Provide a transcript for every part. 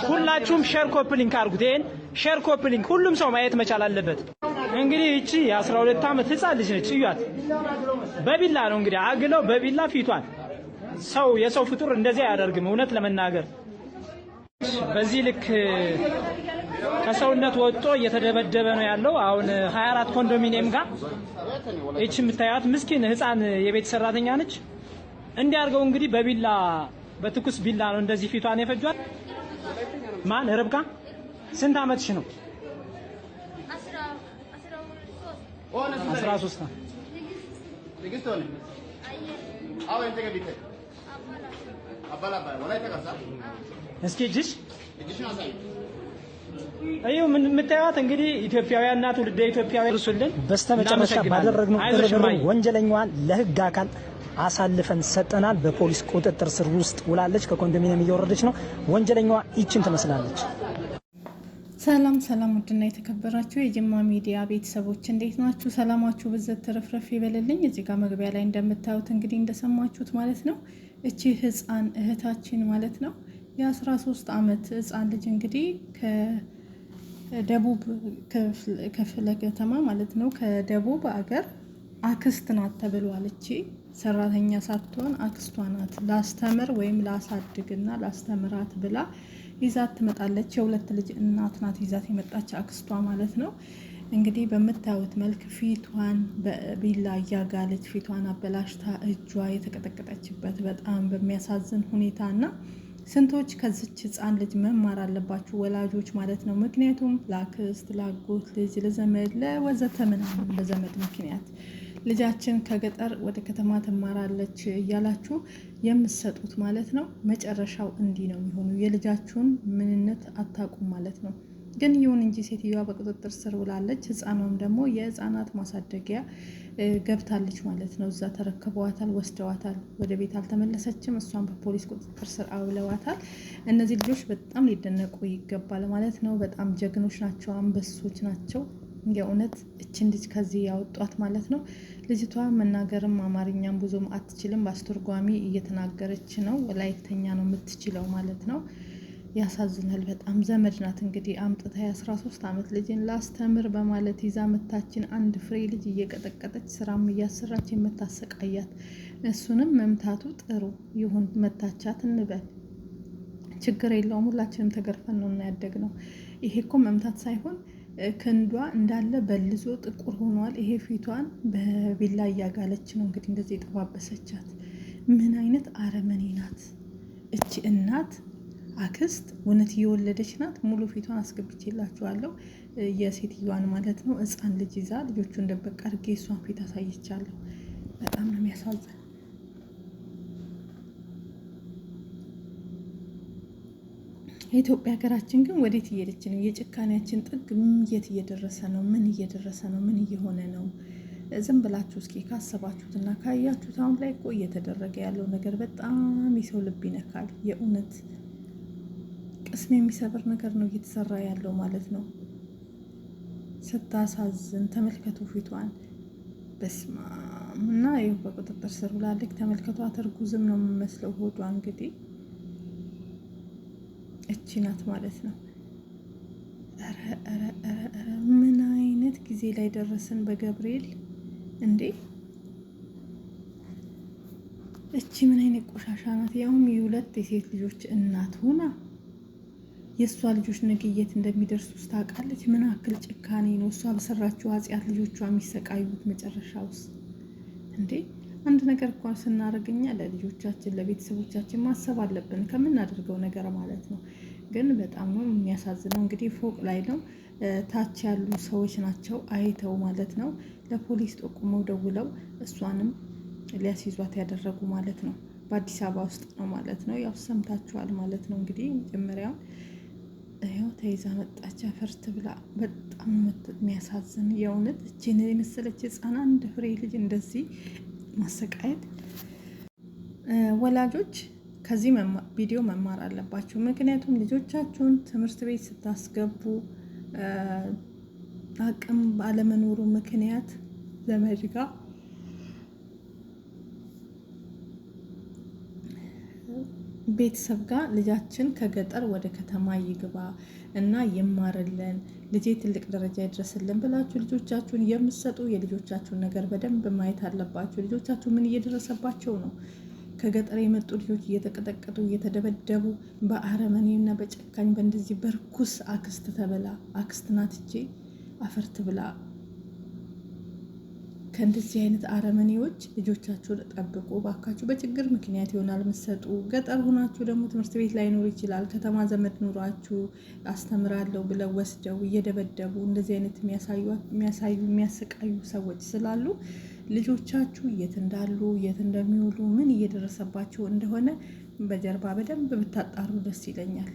ሁላችሁም ሼር ኮፒ ሊንክ አድርጉት። ይሄን ሼር ኮፒ ሊንክ ሁሉም ሰው ማየት መቻል አለበት። እንግዲህ እቺ የ12 ዓመት ህፃን ልጅ ነች። እዩት። በቢላ ነው እንግዲህ አግለው በቢላ ፊቷን። ሰው የሰው ፍጡር እንደዚህ አያደርግም እውነት ለመናገር። በዚህ ልክ ከሰውነት ወጥቶ እየተደበደበ ነው ያለው። አሁን 24 ኮንዶሚኒየም ጋር እቺ የምታያት ምስኪን ህፃን የቤት ሰራተኛ ነች። እንዲያርገው እንግዲህ በቢላ በትኩስ ቢላ ነው እንደዚህ ፊቷን የፈጇት። ማን ረብቃ ስንት አመትሽ ነው? 13 ነው። እስኪ እጅሽ አዩ ምን የምታዩት እንግዲህ ኢትዮጵያውያንና ትውልደ ኢትዮጵያውያን እርሱልን። በስተመጨረሻ ባደረግነው ርብርብ ወንጀለኛዋን ለህግ አካል አሳልፈን ሰጠናል። በፖሊስ ቁጥጥር ስር ውስጥ ውላለች። ከኮንዶሚኒየም እየወረደች ነው። ወንጀለኛዋ ይችን ትመስላለች። ሰላም ውድና የተከበራችሁ የጅማ ሚዲያ ቤተሰቦች እንዴት ናችሁ? ሰላማችሁ ብዘት ተረፍረፍ ይበልልኝ። እዚህ ጋር መግቢያ ላይ እንደምታዩት እንግዲህ እንደሰማችሁት ማለት ነው እቺ ህፃን እህታችን ማለት ነው የ13 ዓመት ህፃን ልጅ እንግዲህ ከደቡብ ክፍለ ከተማ ማለት ነው ከደቡብ አገር አክስት ናት ተብሏል። እቺ ሰራተኛ ሳትሆን አክስቷ ናት። ላስተምር ወይም ላሳድግና ላስተምራት ብላ ይዛት ትመጣለች። የሁለት ልጅ እናት ናት ይዛት የመጣች አክስቷ ማለት ነው። እንግዲህ በምታዩት መልክ ፊቷን በቢላ እያጋለች ፊቷን አበላሽታ እጇ የተቀጠቀጠችበት በጣም በሚያሳዝን ሁኔታና ስንቶች ከዚች ህፃን ልጅ መማር አለባችሁ ወላጆች ማለት ነው። ምክንያቱም ለአክስት ላጎት ልጅ ለዘመድ ለወዘተ ምናምን በዘመድ ምክንያት ልጃችን ከገጠር ወደ ከተማ ትማራለች እያላችሁ የምትሰጡት ማለት ነው መጨረሻው እንዲህ ነው የሚሆኑ። የልጃችሁን ምንነት አታውቁም ማለት ነው። ግን ይሁን እንጂ ሴትዮዋ በቁጥጥር ስር ውላለች። ህፃኗም ደግሞ የህፃናት ማሳደጊያ ገብታለች ማለት ነው። እዛ ተረክበዋታል፣ ወስደዋታል። ወደ ቤት አልተመለሰችም። እሷን በፖሊስ ቁጥጥር ስር አውለዋታል። እነዚህ ልጆች በጣም ሊደነቁ ይገባል ማለት ነው። በጣም ጀግኖች ናቸው፣ አንበሶች ናቸው። የእውነት እችን ልጅ ከዚህ ያወጧት ማለት ነው። ልጅቷ መናገርም አማርኛም ብዙም አትችልም። በአስተርጓሚ እየተናገረች ነው። ወላይተኛ ነው የምትችለው ማለት ነው። ያሳዝናል በጣም። ዘመድ ናት እንግዲህ አምጥታ የ13 ዓመት ልጅን ላስተምር በማለት ይዛ መታችን አንድ ፍሬ ልጅ እየቀጠቀጠች ስራም እያሰራች የምታሰቃያት። እሱንም መምታቱ ጥሩ ይሁን፣ መታቻት እንበል ችግር የለውም። ሁላችንም ተገርፈን ነው ያደግነው። ይሄ እኮ መምታት ሳይሆን ክንዷ እንዳለ በልዞ ጥቁር ሆኗል። ይሄ ፊቷን በቢላ እያጋለች ነው እንግዲህ እንደዚህ የጠባበሰቻት። ምን አይነት አረመኔ ናት እቺ እናት! አክስት እውነት እየወለደች ናት። ሙሉ ፊቷን አስገብቼላችኋለሁ የሴትዮዋን ማለት ነው። ህፃን ልጅ ይዛ ልጆቹን ደበቅ አድርጌ እሷን ፊት አሳይቻለሁ። በጣም ነው የሚያሳዝን። የኢትዮጵያ ሀገራችን ግን ወዴት እየሄደች ነው? የጭካኔያችን ጥግ የት እየደረሰ ነው? ምን እየደረሰ ነው? ምን እየሆነ ነው? ዝም ብላችሁ እስኪ ካሰባችሁትና ካያችሁት አሁን ላይ እኮ እየተደረገ ያለው ነገር በጣም የሰው ልብ ይነካል። የእውነት ቅስም የሚሰብር ነገር ነው እየተሰራ ያለው ማለት ነው። ስታሳዝን ተመልከቱ ፊቷን። በስማ እና ይኸው በቁጥጥር ስር ብላለች። ተመልከቷት። እርጉዝም ነው የምመስለው ሆዷ እንግዲህ እቺ ናት ማለት ነው። ምን አይነት ጊዜ ላይ ደረስን በገብርኤል እንዴ! እቺ ምን አይነት ቆሻሻ ናት! ያውም የሁለት የሴት ልጆች እናት ሆና የእሷ ልጆች ነገ የት እንደሚደርሱ ታውቃለች። ምን አክል ጭካኔ ነው! እሷ በሰራችው ኃጢአት ልጆቿ የሚሰቃዩት መጨረሻውስ እንዴ! አንድ ነገር እንኳን ስናደርግኛ ለልጆቻችን ለቤተሰቦቻችን ማሰብ አለብን ከምናደርገው ነገር ማለት ነው። ግን በጣም ነው የሚያሳዝነው። እንግዲህ ፎቅ ላይ ነው፣ ታች ያሉ ሰዎች ናቸው አይተው ማለት ነው ለፖሊስ ጠቁመው ደውለው እሷንም ሊያስይዟት ያደረጉ ማለት ነው። በአዲስ አበባ ውስጥ ነው ማለት ነው። ያው ሰምታችኋል ማለት ነው። እንግዲህ መጀመሪያውን ያው ተይዛ መጣች አፈርት ብላ። በጣም የሚያሳዝን የእውነት እቺን የመሰለች ህፃን አንድ ፍሬ ልጅ እንደዚህ ማሰቃየት። ወላጆች ከዚህ ቪዲዮ መማር አለባችሁ። ምክንያቱም ልጆቻችሁን ትምህርት ቤት ስታስገቡ አቅም ባለመኖሩ ምክንያት ዘመድ ጋር ቤተሰብ ጋር ልጃችን ከገጠር ወደ ከተማ ይግባ እና ይማርልን፣ ልጄ ትልቅ ደረጃ ይድረስልን ብላችሁ ልጆቻችሁን የምትሰጡ የልጆቻችሁን ነገር በደንብ ማየት አለባችሁ። ልጆቻችሁ ምን እየደረሰባቸው ነው? ከገጠር የመጡ ልጆች እየተቀጠቀጡ እየተደበደቡ በአረመኔና በጨካኝ በእንደዚህ በርኩስ አክስት ተበላ አክስት ናትቼ አፈርት ብላ ከእንደዚህ አይነት አረመኔዎች ልጆቻችሁን ጠብቁ ባካችሁ። በችግር ምክንያት ይሆናል የምትሰጡ። ገጠር ሆናችሁ ደግሞ ትምህርት ቤት ላይኖር ይችላል። ከተማ ዘመድ ኑሯችሁ አስተምራለሁ ብለው ወስደው እየደበደቡ እንደዚህ አይነት የሚያሰቃዩ ሰዎች ስላሉ ልጆቻችሁ የት እንዳሉ የት እንደሚውሉ ምን እየደረሰባቸው እንደሆነ በጀርባ በደንብ ብታጣሩ ደስ ይለኛል።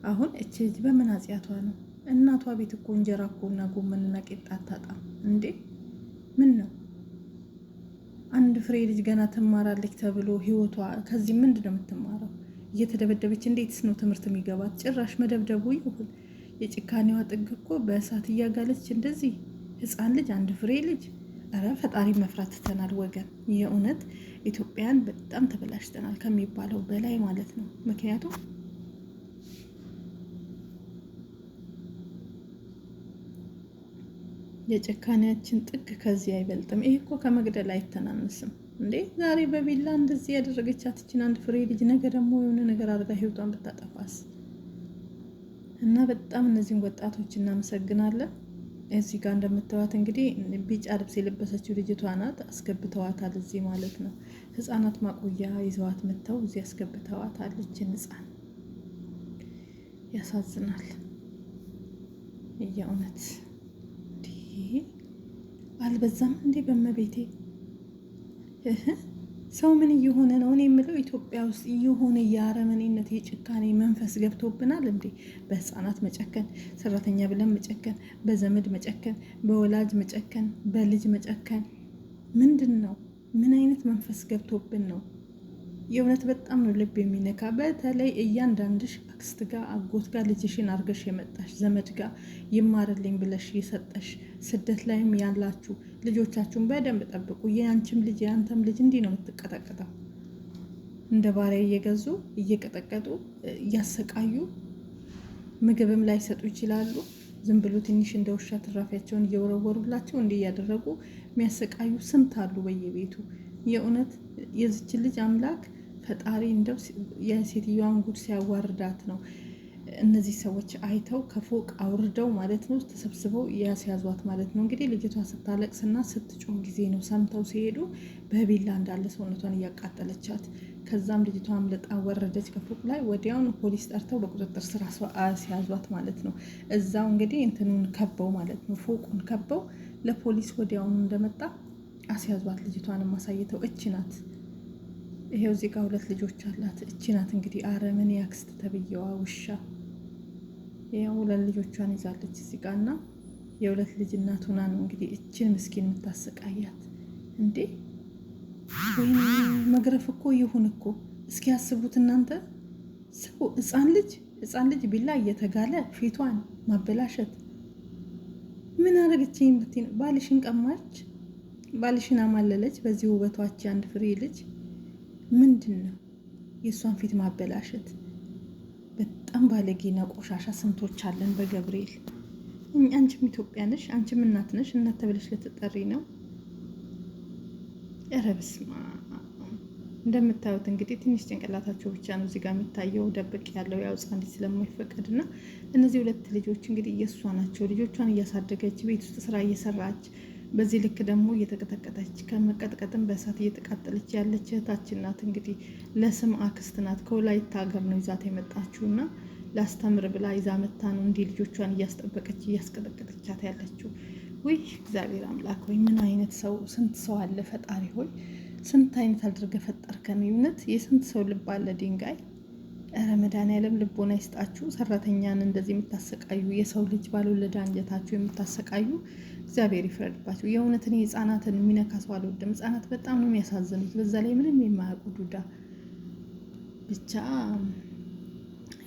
አሁን እቺ ልጅ በምን አጽያቷ ነው? እናቷ ቤት እኮ እንጀራ እኮ እና ጎመንና ቂጣ አታጣም እንዴ? ምን ነው አንድ ፍሬ ልጅ ገና ትማራለች ተብሎ ህይወቷ ከዚህ ምንድን ነው የምትማረው? እየተደበደበች እንዴትስ ነው ትምህርት የሚገባት? ጭራሽ መደብደቡ ይሁን የጭካኔዋ ጥግ እኮ በእሳት እያጋለች እንደዚህ ህፃን ልጅ አንድ ፍሬ ልጅ። አረ ፈጣሪ መፍራት ትተናል ወገን። የእውነት ኢትዮጵያን በጣም ተበላሽተናል ከሚባለው በላይ ማለት ነው። ምክንያቱም የጭካኔያችን ጥግ ከዚህ አይበልጥም። ይሄ እኮ ከመግደል አይተናነስም እንዴ! ዛሬ በቢላ እንደዚህ ያደረገቻት ይችን አንድ ፍሬ ልጅ ነገ ደግሞ የሆነ ነገር አድርጋ ህይወቷን ብታጠፋስ? እና በጣም እነዚህን ወጣቶች እናመሰግናለን። እዚህ ጋር እንደምታዩት እንግዲህ ቢጫ ልብስ የለበሰችው ልጅቷ ናት። አስገብተዋታል እዚህ ማለት ነው። ህፃናት ማቆያ ይዘዋት መጥተው እዚህ አስገብተዋታል። ይችን ህፃን ያሳዝናል የእውነት። አልበዛም እንዴ በመቤቴ? ሰው ምን እየሆነ ነው? እኔ የምለው ኢትዮጵያ ውስጥ እየሆነ የአረመኔነት የጭካኔ መንፈስ ገብቶብናል እንዴ? በህፃናት መጨከን፣ ሰራተኛ ብለን መጨከን፣ በዘመድ መጨከን፣ በወላጅ መጨከን፣ በልጅ መጨከን ምንድን ነው? ምን አይነት መንፈስ ገብቶብን ነው? የእውነት በጣም ነው ልብ የሚነካ። በተለይ እያንዳንድሽ አክስት ጋር አጎት ጋር ልጅሽን አርገሽ የመጣሽ ዘመድ ጋር ይማርልኝ ብለሽ የሰጠሽ ስደት ላይም ያላችሁ ልጆቻችሁን በደንብ ጠብቁ። የአንቺም ልጅ የአንተም ልጅ እንዲህ ነው የምትቀጠቅጠው። እንደ ባሪያ እየገዙ እየቀጠቀጡ እያሰቃዩ ምግብም ላይ ሰጡ ይችላሉ። ዝም ብሎ ትንሽ እንደ ውሻ ትራፊያቸውን እየወረወሩላቸው እንዲህ እያደረጉ የሚያሰቃዩ ስንት አሉ በየቤቱ። የእውነት የዚችን ልጅ አምላክ ፈጣሪ እንደው የሴትዮዋን ጉድ ሲያዋርዳት ነው እነዚህ ሰዎች አይተው ከፎቅ አውርደው ማለት ነው ተሰብስበው ያስያዟት ማለት ነው። እንግዲህ ልጅቷ ስታለቅስና ስትጮህ ጊዜ ነው ሰምተው ሲሄዱ በቢላ እንዳለ ሰውነቷን እያቃጠለቻት። ከዛም ልጅቷ አምልጣ ወረደች ከፎቅ ላይ። ወዲያውኑ ፖሊስ ጠርተው በቁጥጥር ስር አስያዟት ማለት ነው። እዛው እንግዲህ እንትኑን ከበው ማለት ነው ፎቁን ከበው ለፖሊስ ወዲያውኑ እንደመጣ አስያዟት። ልጅቷንም አሳይተው እቺ ናት ይሄው እዚህ ጋር 2 ልጆች አላት። እቺ ናት እንግዲህ አረመኔ አክስት ተብዬዋ ውሻ። ያው 2 ልጆቿን ይዛለች እዚህ ጋር እና የ2 ልጅ እናት ሆና ነው እንግዲህ እቺን ምስኪን የምታሰቃያት እንዴ! ወይ መግረፍ እኮ ይሁን እኮ እስኪ ያስቡት እናንተ። ሰው ህፃን ልጅ ቢላ እየተጋለ ፊቷን ማበላሸት ምን አደረገችኝ ብትይ ባልሽን ቀማች፣ ባልሽን አማለለች። በዚህ ውበቷች አንድ ፍሬ ልጅ ምንድን ነው የእሷን ፊት ማበላሸት? በጣም ባለጌና ቆሻሻ ስንቶች አለን በገብርኤል። አንቺም ኢትዮጵያ ነሽ፣ አንቺም እናት ነሽ። እናት ተብለሽ ልትጠሪ ነው? ኧረ በስመ አብ። እንደምታዩት እንግዲህ ትንሽ ጭንቅላታቸው ብቻ ነው እዚህ ጋር የሚታየው ደብቅ ያለው ያው ህፃን ልጅ ስለማይፈቀድና እነዚህ 2 ልጆች እንግዲህ የእሷ ናቸው። ልጆቿን እያሳደገች ቤት ውስጥ ስራ እየሰራች በዚህ ልክ ደግሞ እየተቀጠቀጠች ከመቀጥቀጥም በእሳት እየተቃጠለች ያለች እህታችን ናት። እንግዲህ ለስም አክስት ናት። ከወላይታ ሀገር ነው ይዛት የመጣችውና ላስተምር ብላ ይዛ መታ ነው እንዲህ ልጆቿን እያስጠበቀች እያስቀጠቀጠቻት ያለችው። ውይ እግዚአብሔር አምላክ ሆይ ምን አይነት ሰው ስንት ሰው አለ ፈጣሪ ሆይ ስንት አይነት አድርገህ ፈጠርከን። እውነት የስንት ሰው ልብ አለ ድንጋይ። ኧረ መድኃኒዓለም ልቦና ይስጣችሁ። ሰራተኛን እንደዚህ የምታሰቃዩ የሰው ልጅ ባልወለደ አንጀታችሁ የምታሰቃዩ እግዚአብሔር ይፍረድባችሁ። የእውነት እኔ ህፃናትን የሚነካ ሰው አልወድም። ህፃናት በጣም ነው የሚያሳዝኑት። በዛ ላይ ምንም የማያውቁ ዱዳ። ብቻ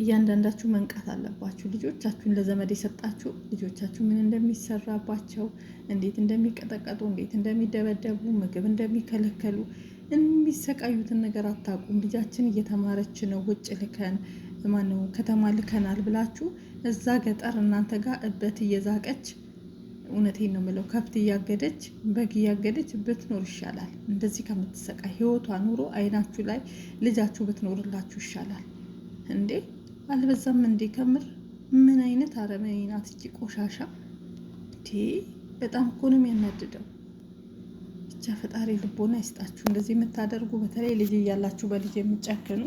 እያንዳንዳችሁ መንቃት አለባችሁ። ልጆቻችሁን ለዘመድ የሰጣችሁ ልጆቻችሁ ምን እንደሚሰራባቸው፣ እንዴት እንደሚቀጠቀጡ፣ እንዴት እንደሚደበደቡ፣ ምግብ እንደሚከለከሉ የሚሰቃዩትን ነገር አታውቁም። ልጃችን እየተማረች ነው ውጭ ልከን ማነው ከተማ ልከናል ብላችሁ እዛ ገጠር እናንተ ጋር እበት እየዛቀች እውነቴን ነው የምለው ከብት እያገደች በግ እያገደች ብትኖር ይሻላል። እንደዚህ ከምትሰቃይ ህይወቷ ኑሮ አይናችሁ ላይ ልጃችሁ ብትኖርላችሁ ይሻላል። እንዴ አልበዛም እንዴ? ከምር ምን አይነት አረመኔ ናት እቺ ቆሻሻ! እንዴ በጣም እኮ ነው የሚያናድደው። ብቻ ፈጣሪ ልቦና ይስጣችሁ። እንደዚህ የምታደርጉ በተለይ ልጅ እያላችሁ በልጅ የምትጨክኑ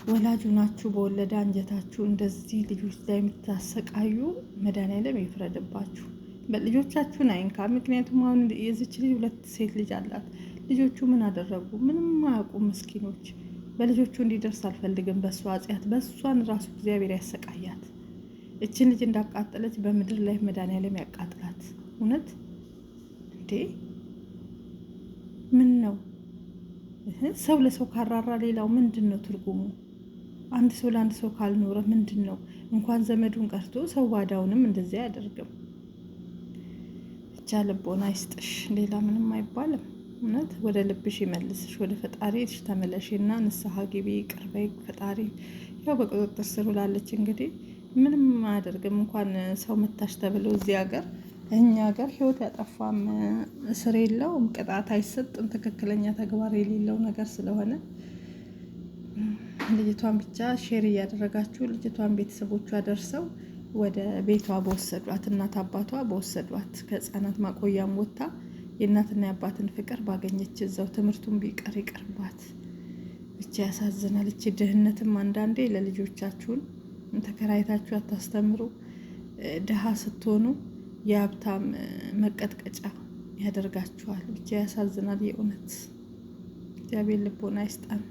ወላጁ ናችሁ፣ በወለደ አንጀታችሁ እንደዚህ ልጆች ላይ የምታሰቃዩ መድኃኒዓለም ይፍረድባችሁ። በልጆቻችሁን አይንካ። ምክንያቱም አሁን የዚች ልጅ 2 ሴት ልጅ አላት። ልጆቹ ምን አደረጉ? ምንም አያውቁም ምስኪኖች። በልጆቹ እንዲደርስ አልፈልግም። በእሷ አጽያት በእሷን ራሱ እግዚአብሔር ያሰቃያት። እችን ልጅ እንዳቃጠለች በምድር ላይ መድኃኒዓለም ያቃጥላት። እውነት እንዴ ምን ነው ሰው ለሰው ካራራ ሌላው ምንድን ነው ትርጉሙ? አንድ ሰው ለአንድ ሰው ካልኖረ ምንድን ነው? እንኳን ዘመዱን ቀርቶ ሰው ባዳውንም እንደዚያ አያደርግም። ብቻ ልቦና ይስጥሽ፣ ሌላ ምንም አይባልም። እውነት ወደ ልብሽ ይመልስሽ፣ ወደ ፈጣሪሽ ተመለሽና ንስሐ ግቢ፣ ይቅር በይ ፈጣሪ። ያው በቁጥጥር ስር ውላለች እንግዲህ ምንም አያደርግም። እንኳን ሰው መታሽ ተብሎ እዚህ ሀገር እኛ ሀገር ህይወት ያጠፋም እስር የለውም፣ ቅጣት አይሰጥም። ትክክለኛ ተግባር የሌለው ነገር ስለሆነ ልጅቷን ብቻ ሼር እያደረጋችሁ ልጅቷን ቤተሰቦቿ ደርሰው ወደ ቤቷ በወሰዷት፣ እናት አባቷ በወሰዷት፣ ከህፃናት ማቆያም ወጥታ የእናትና የአባትን ፍቅር ባገኘች እዛው ትምህርቱን ቢቀር ይቀርባት። ብቻ ያሳዝናል። እቺ ድህነትም አንዳንዴ ለልጆቻችሁን ተከራይታችሁ አታስተምሩ። ድሃ ስትሆኑ የሀብታም መቀጥቀጫ ያደርጋችኋል። ብቻ ያሳዝናል። የእውነት እግዚአብሔር ልቦና ይስጣን።